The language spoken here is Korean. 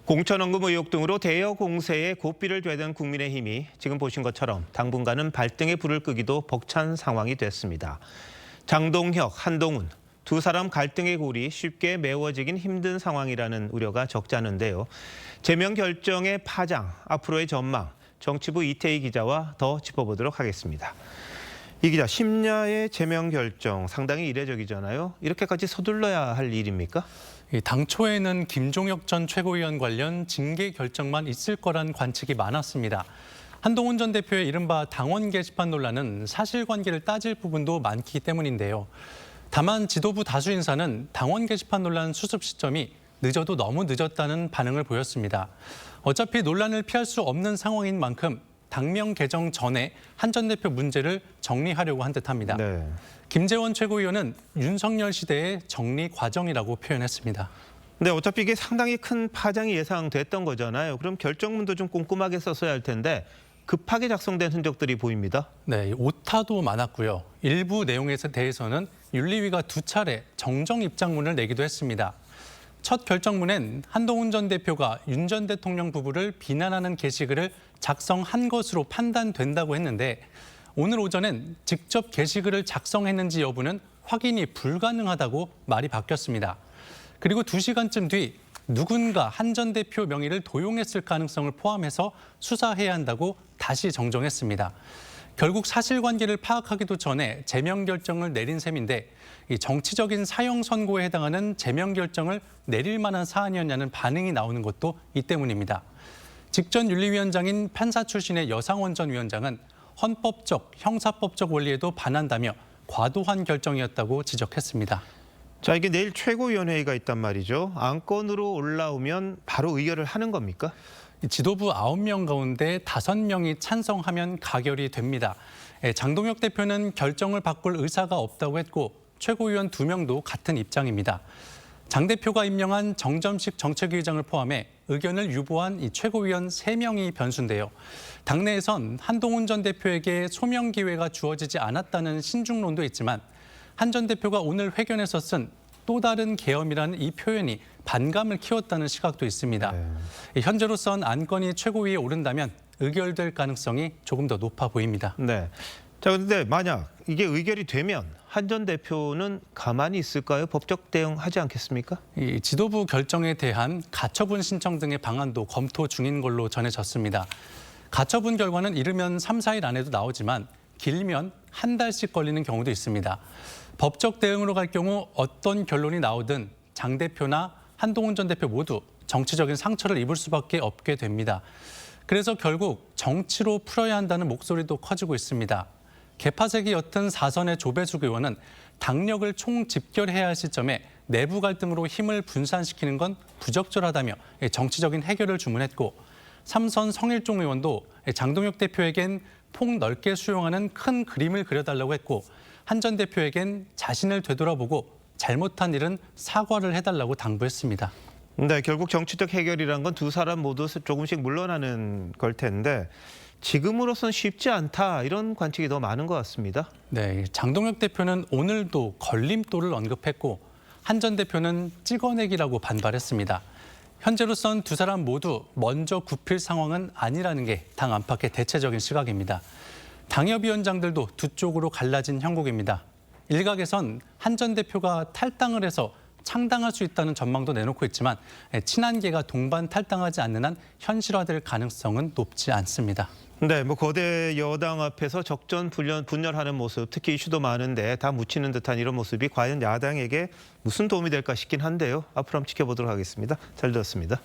공천원금 의혹 등으로 대여 공세에 고삐를 되던 국민의힘이 지금 보신 것처럼 당분간은 발등에 불을 끄기도 벅찬 상황이 됐습니다. 장동혁, 한동훈 두 사람 갈등의 골이 쉽게 메워지긴 힘든 상황이라는 우려가 적지 않은데요. 제명 결정의 파장, 앞으로의 전망, 정치부 이태희 기자와 더 짚어보도록 하겠습니다. 이 기자, 심야의 제명 결정 상당히 이례적이잖아요. 이렇게까지 서둘러야 할 일입니까? 당초에는 김종혁 전 최고위원 관련 징계 결정만 있을 거란 관측이 많았습니다. 한동훈 전 대표의 이른바 당원 게시판 논란은 사실관계를 따질 부분도 많기 때문인데요. 다만 지도부 다수 인사는 당원 게시판 논란 수습 시점이 늦어도 너무 늦었다는 반응을 보였습니다. 어차피 논란을 피할 수 없는 상황인 만큼 당명 개정 전에 한 전 대표 문제를 정리하려고 한 듯합니다. 네. 김재원 최고위원은 윤석열 시대의 정리 과정이라고 표현했습니다. 근데 어차피 이게 상당히 큰 파장이 예상됐던 거잖아요. 그럼 결정문도 좀 꼼꼼하게 썼어야 할 텐데 급하게 작성된 흔적들이 보입니다. 네, 오타도 많았고요. 일부 내용에 대해서는 윤리위가 두 차례 정정 입장문을 내기도 했습니다. 첫 결정문엔 한동훈 전 대표가 윤 전 대통령 부부를 비난하는 게시글을 작성한 것으로 판단된다고 했는데 오늘 오전엔 직접 게시글을 작성했는지 여부는 확인이 불가능하다고 말이 바뀌었습니다. 그리고 2시간쯤 뒤 누군가 한 전 대표 명의를 도용했을 가능성을 포함해서 수사해야 한다고 다시 정정했습니다. 결국 사실관계를 파악하기도 전에 제명 결정을 내린 셈인데 이 정치적인 사형 선고에 해당하는 제명 결정을 내릴 만한 사안이었냐는 반응이 나오는 것도 이 때문입니다. 직전 윤리위원장인 판사 출신의 여상원 전 위원장은 헌법적, 형사법적 원리에도 반한다며 과도한 결정이었다고 지적했습니다. 자, 이게 내일 최고위원회의가 있단 말이죠. 안건으로 올라오면 바로 의결을 하는 겁니까? 지도부 9명 가운데 5명이 찬성하면 가결이 됩니다. 장동혁 대표는 결정을 바꿀 의사가 없다고 했고 최고위원 2명도 같은 입장입니다. 장 대표가 임명한 정점식 정책위의장을 포함해 의견을 유보한 이 최고위원 3명이 변수인데요. 당내에선 한동훈 전 대표에게 소명 기회가 주어지지 않았다는 신중론도 있지만 한 전 대표가 오늘 회견에서 쓴 또 다른 계엄이라는 이 표현이 반감을 키웠다는 시각도 있습니다. 네. 현재로선 안건이 최고위에 오른다면 의결될 가능성이 조금 더 높아 보입니다. 네. 자, 그런데 만약 이게 의결이 되면 한 전 대표는 가만히 있을까요? 법적 대응하지 않겠습니까? 이 지도부 결정에 대한 가처분 신청 등의 방안도 검토 중인 걸로 전해졌습니다. 가처분 결과는 이르면 3, 4일 안에도 나오지만 길면 한 달씩 걸리는 경우도 있습니다. 법적 대응으로 갈 경우 어떤 결론이 나오든 장 대표나 한동훈 전 대표 모두 정치적인 상처를 입을 수밖에 없게 됩니다. 그래서 결국 정치로 풀어야 한다는 목소리도 커지고 있습니다. 개파색이 옅은 4선의 조배숙 의원은 당력을 총집결해야 할 시점에 내부 갈등으로 힘을 분산시키는 건 부적절하다며 정치적인 해결을 주문했고 3선 성일종 의원도 장동혁 대표에겐 폭넓게 수용하는 큰 그림을 그려달라고 했고 한 전 대표에겐 자신을 되돌아보고 잘못한 일은 사과를 해달라고 당부했습니다. 네, 결국 정치적 해결이란 건 두 사람 모두 조금씩 물러나는 걸 텐데 지금으로선 쉽지 않다 이런 관측이 더 많은 것 같습니다. 네, 장동혁 대표는 오늘도 걸림돌을 언급했고 한 전 대표는 찍어내기라고 반발했습니다. 현재로선 두 사람 모두 먼저 굽힐 상황은 아니라는 게 당 안팎의 대체적인 시각입니다. 당협위원장들도 두 쪽으로 갈라진 형국입니다. 일각에선 한 전 대표가 탈당을 해서 창당할 수 있다는 전망도 내놓고 있지만 친한계가 동반 탈당하지 않는 한 현실화될 가능성은 높지 않습니다. 네, 거대 여당 앞에서 적전 분열하는 모습, 특히 이슈도 많은데 다 묻히는 듯한 이런 모습이 과연 야당에게 무슨 도움이 될까 싶긴 한데요. 앞으로 한번 지켜보도록 하겠습니다. 잘 들었습니다.